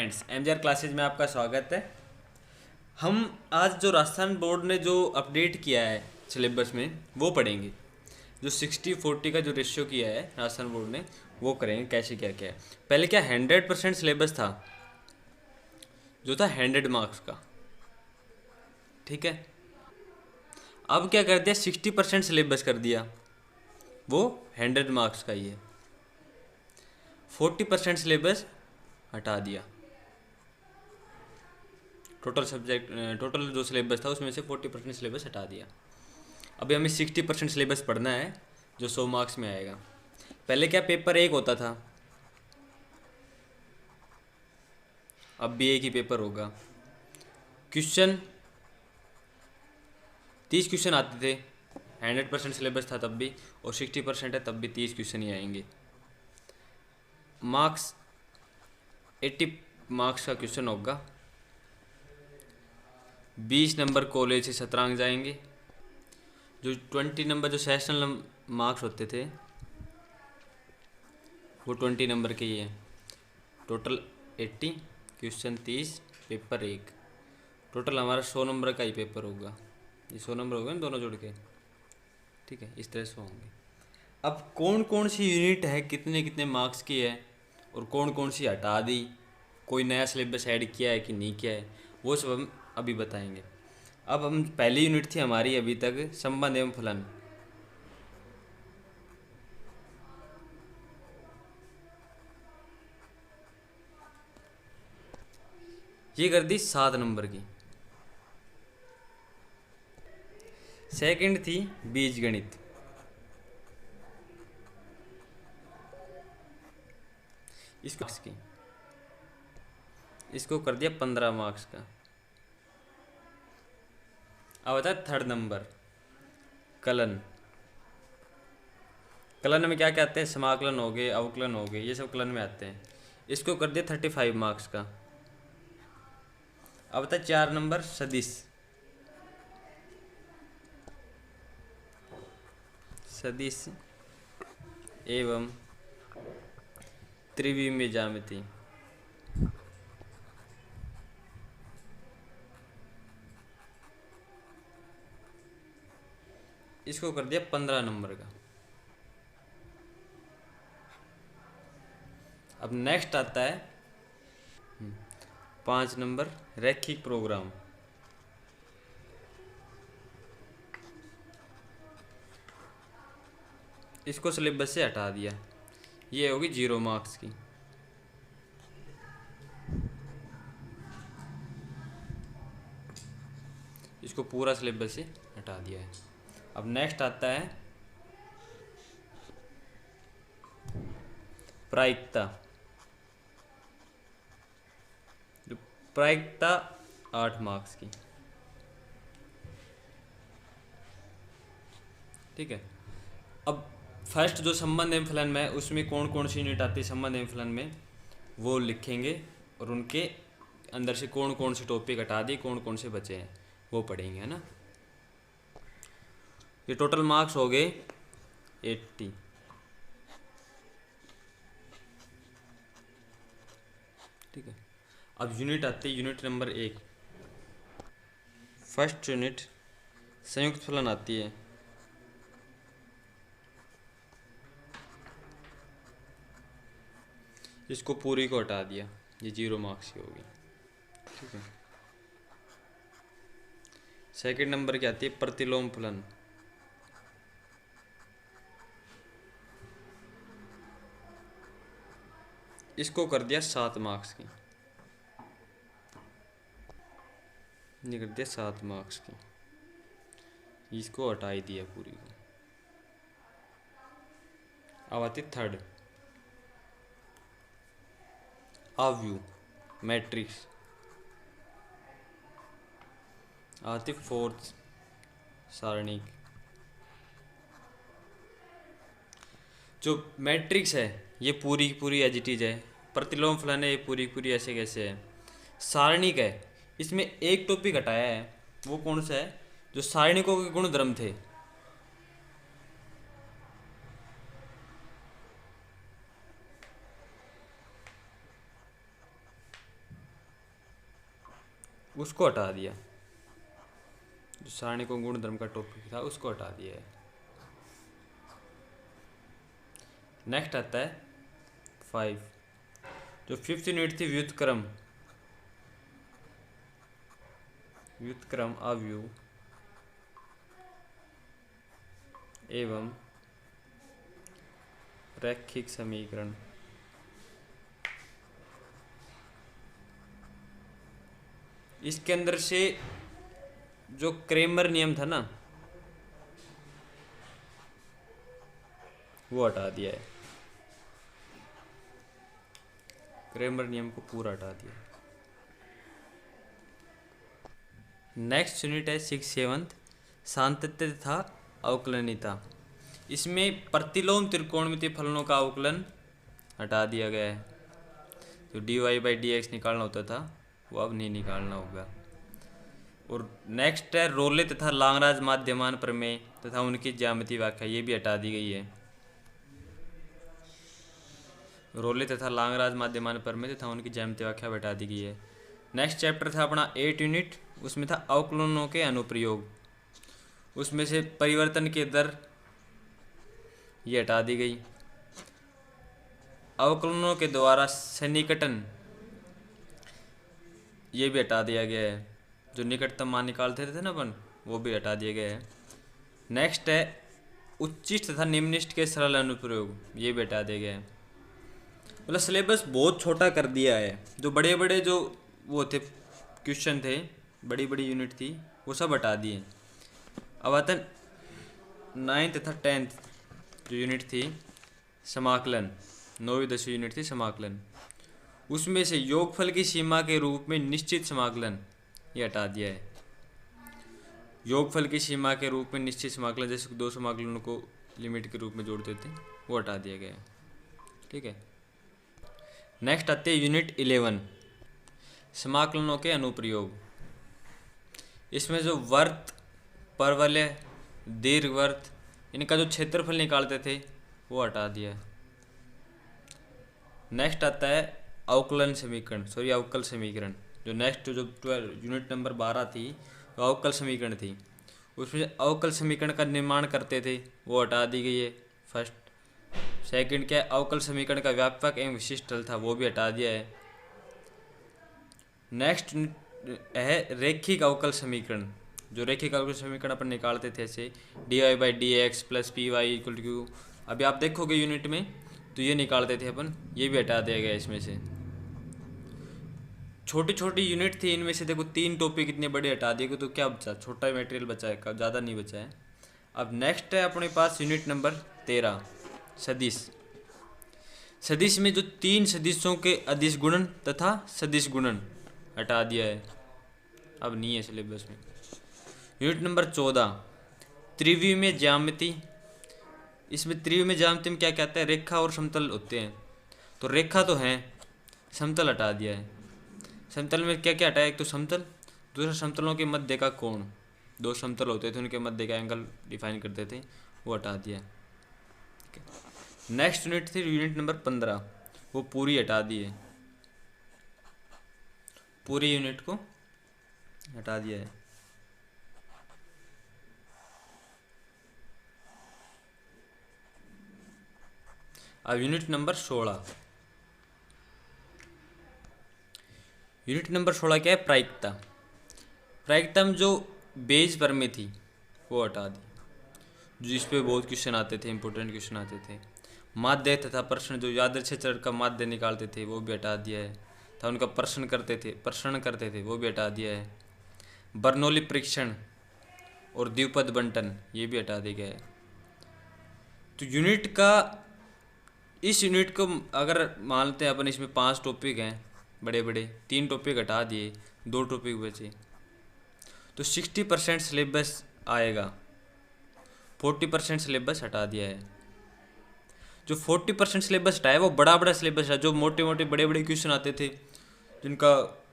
Friends, MGR classes में आपका स्वागत है। हम आज जो राजस्थान बोर्ड ने जो अपडेट किया है सिलेबस में वो पढ़ेंगे। जो 60-40 का जो रेशियो किया है राजस्थान बोर्ड ने वो करेंगे, कैसे क्या क्या है। पहले क्या 100% सिलेबस था, जो था 100 मार्क्स का, ठीक है। अब क्या कर दिया, 60% सिलेबस कर दिया, वो 100 मार्क्स का ही है। 40% सिलेबस हटा दिया। टोटल जो सिलेबस था उसमें से 40% सिलेबस हटा दिया। अभी हमें 60% सिलेबस पढ़ना है, जो 100 मार्क्स में आएगा। पहले क्या पेपर एक होता था, अब भी एक ही पेपर होगा। क्वेश्चन 30 क्वेश्चन आते थे, 100% सिलेबस था तब भी, और 60% है तब भी 30 क्वेश्चन ही आएंगे। मार्क्स 80 मार्क्स का क्वेश्चन होगा। 20 नंबर कॉलेज से शतरंज जाएंगे। जो 20 नंबर जो सेशनल मार्क्स होते थे वो 20 नंबर के ही हैं। टोटल 80, क्वेश्चन 30, पेपर एक। टोटल हमारा 100 नंबर का ही पेपर होगा। ये 100 नंबर हो गए ना दोनों जोड़ के, ठीक है। इस तरह से होंगे। अब कौन कौन सी यूनिट है, कितने कितने मार्क्स की है, और कौन कौन सी हटा दी, कोई नया सिलेबस ऐड किया है कि नहीं किया है, वो सब हम अभी बताएंगे। अब हम पहली यूनिट थी हमारी अभी तक संबंध एवं फलन। ये कर दी 7 नंबर की। सेकंड थी बीज गणित, इसको कर दिया 15 मार्क्स का। अब होता है थर्ड नंबर कलन। कलन में क्या क्या आते हैं, समाकलन हो गए, अवकलन हो गए, ये सब कलन में आते हैं। इसको कर दिया 35 मार्क्स का। अब होता है 4 नंबर सदिश। सदिश एवं त्रिविमीय ज्यामिति, इसको कर दिया 15 नंबर का। अब नेक्स्ट आता है 5 नंबर रैखिक प्रोग्राम। इसको सिलेबस से हटा दिया, ये होगी 0 मार्क्स की। इसको पूरा सिलेबस से हटा दिया है। अब नेक्स्ट आता है प्रायिकता। जो प्रायिकता 8 मार्क्स की, ठीक है। अब फर्स्ट जो संबंध एवं फलन में उसमें कौन कौन सी यूनिट आती है संबंध एवं फलन में, वो लिखेंगे, और उनके अंदर से कौन कौन से टॉपिक हटा दिए, कौन कौन से बचे हैं, वो पढ़ेंगे, है ना। ये टोटल मार्क्स हो गए 80। ठीक है। अब यूनिट आती है, यूनिट नंबर 1। फर्स्ट यूनिट संयुक्त फलन आती है। इसको पूरी को हटा दिया, ये 0 मार्क्स की होगी, ठीक है। सेकंड नंबर की आती है प्रतिलोम फलन। इसको कर दिया 7 मार्क्स की, ये कर दिया 7 मार्क्स की, इसको हटा ही दिया पूरी को। अब आती थर्ड अव्यू मैट्रिक्स। आती फोर्थ सारणिक। जो मैट्रिक्स है ये पूरी पूरी एज इट इज है। प्रतिलोम फलन है, ये पूरी पूरी ऐसे कैसे है। सारणिक है, इसमें एक टॉपिक हटाया है, वो कौन सा है, जो सारणिकों के गुण धर्म थे। उसको हटा दिया, जो सारणी को गुणधर्म का टॉपिक था उसको हटा दिया है। नेक्स्ट आता है 5, जो 5th यूनिट थी व्युत्क्रम, व्युत्क्रम अवयव एवं रैखिक समीकरण। इसके अंदर से जो क्रेमर नियम था ना वो हटा दिया है, क्रेमर नियम को पूरा हटा दिया। नेक्स्ट यूनिट है 6 7 सातत्य तथा अवकलनीयता। इसमें प्रतिलोम त्रिकोणमितीय फलनों का अवकलन हटा दिया गया है, तो dy/dx निकालना होता था वो अब नहीं निकालना होगा। और नेक्स्ट है रोले तथा लांगराज माध्यमान प्रमेय तथा उनकी ज्यामितीय व्याख्या, ये भी हटा दी गई है। रोले तथा लांगराज माध्यमान प्रमेय तथा उनकी ज्यामितीय व्याख्या हटा दी गई है। नेक्स्ट चैप्टर था अपना 8 यूनिट, उसमें था अवकलनों के अनुप्रयोग। उसमें से परिवर्तन के दर ये हटा दी गई। अवकलनों के द्वारा सन्निकटन ये भी हटा दिया गया है, जो निकटतम मान निकालते थे ना अपन, वो भी हटा दिया गया है। नेक्स्ट है उच्चिष्ट तथा निम्निष्ट के सरल अनुप्रयोग, ये भी हटा दिया गया है। मतलब सिलेबस बहुत छोटा कर दिया है, जो बड़े बड़े जो वो थे क्वेश्चन थे, बड़ी बड़ी यूनिट थी, वो सब हटा दिए। अब आता 9th तथा 10th जो यूनिट थी समाकलन, 9वीं 10वीं यूनिट थी समाकलन, उसमें से योगफल की सीमा के रूप में निश्चित समाकलन ये हटा दिया है। योगफल की सीमा के रूप में निश्चित समाकलन, जैसे दो समाकलनों को लिमिट के रूप में जोड़ते थे, वो हटा दिया गया है। ठीक है। नेक्स्ट आते हैं यूनिट 11 समाकलनों के अनुप्रयोग। इसमें जो वर्त, परवलय, दीर्घवृत्त, इनका जो क्षेत्रफल निकालते थे वो हटा दिया है। नेक्स्ट आता है अवकलन समीकरण, अवकल समीकरण, जो नेक्स्ट जो 12 यूनिट नंबर 12 थी वो अवकल समीकरण थी। उसमें अवकल समीकरण का निर्माण करते थे वो हटा दी गई है फर्स्ट। सेकंड क्या है, अवकल समीकरण का व्यापक एवं विशिष्ट हल था, वो भी हटा दिया है। नेक्स्ट है रैखिक अवकल समीकरण, जो रैखिक अवकल समीकरण अपन निकालते थे ऐसे dy/dx + py = q। अभी आप देखोगे यूनिट में तो ये निकालते थे अपन, ये भी हटा दिया गया इसमें से। छोटी छोटी यूनिट थी, इनमें से देखो 3 टॉपिक इतने बड़े हटा दिए, तो क्या बचा, छोटा मटेरियल बचा है, ज़्यादा नहीं बचा है। अब नेक्स्ट है अपने पास यूनिट नंबर 13 सदिश। सदिश में जो 3 सदिशों के अदिश गुणन तथा सदिश गुणन हटा दिया है, अब नहीं है सिलेबस में। यूनिट नंबर 14 त्रिविमीय ज्यामिति। इसमें त्रिविमीय ज्यामिति में क्या कहता है, रेखा और समतल होते हैं, तो रेखा तो है, समतल हटा दिया है। समतल में क्या क्या हटाया, एक तो समतल, दूसरा समतलों के मध्य का कोण, 2 समतल होते थे उनके मध्य का एंगल डिफाइन करते थे, वो हटा दिया। नेक्स्ट यूनिट थी यूनिट नंबर 15, वो पूरी हटा दी है, पूरी यूनिट को हटा दिया है। अब यूनिट नंबर 16, यूनिट नंबर 16 क्या है, प्रायिकता। प्रायिकता में जो बेज प्रमेय थी वो हटा दी, जिस पे बहुत क्वेश्चन आते थे, इंपॉर्टेंट क्वेश्चन आते थे। माध्य तथा प्रश्न, जो यादृच्छिक चर का माध्य निकालते थे वो भी हटा दिया है, था उनका प्रश्न करते थे वो भी हटा दिया है। बर्नौली परीक्षण और द्विपद बंटन ये भी हटा दिया गया है। तो यूनिट का, इस यूनिट को अगर मानते हैं अपन, इसमें 5 टॉपिक हैं बड़े बड़े, 3 टॉपिक हटा दिए, 2 टॉपिक बचे, तो 60% सिलेबस आएगा, 40% सिलेबस हटा दिया है। जो 40% सिलेबस हटाया वो बड़ा बड़ा सिलेबस है, जो मोटे मोटे बड़े बड़े क्वेश्चन आते थे जिनका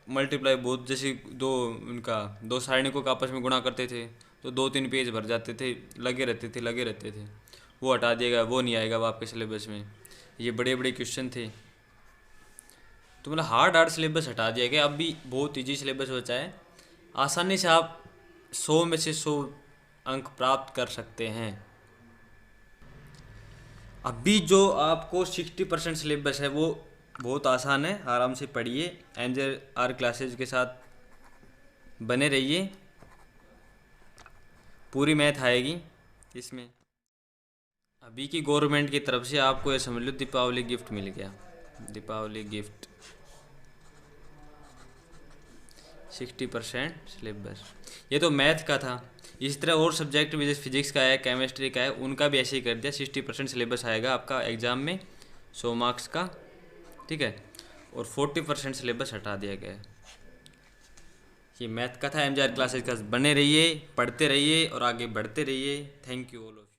मल्टीप्लाई बहुत, जैसे उनका 2 सारणिकों को आपस में गुणा करते थे तो 2-3 पेज भर जाते थे, लगे रहते थे, वो हटा दिएगा, वो नहीं आएगा वो आपके सिलेबस में। ये बड़े बड़े क्वेश्चन थे, तो मतलब हार्ड सिलेबस हटा दिया गया। अब भी बहुत ईजी सिलेबस बचा है, आसानी से आप 100 में से 100 अंक प्राप्त कर सकते हैं। अभी जो आपको 60% सिलेबस है वो बहुत आसान है, आराम से पढ़िए, NJR क्लासेज के साथ बने रहिए, पूरी मैथ आएगी इसमें। अभी की गवर्नमेंट की तरफ से आपको ये समझ लो दीपावली गिफ्ट मिल गया, दीपावली गिफ्ट 60% सिलेबस। ये तो मैथ का था। इस तरह और सब्जेक्ट में जैसे फिजिक्स का है, केमिस्ट्री का है, उनका भी ऐसे ही कर दिया, 60% सिलेबस आएगा आपका एग्ज़ाम में 100 मार्क्स का, ठीक है, और 40% सिलेबस हटा दिया गया है। ये मैथ का था NJR क्लासेस का। बने रहिए, पढ़ते रहिए और आगे बढ़ते रहिए। Thank you all of you.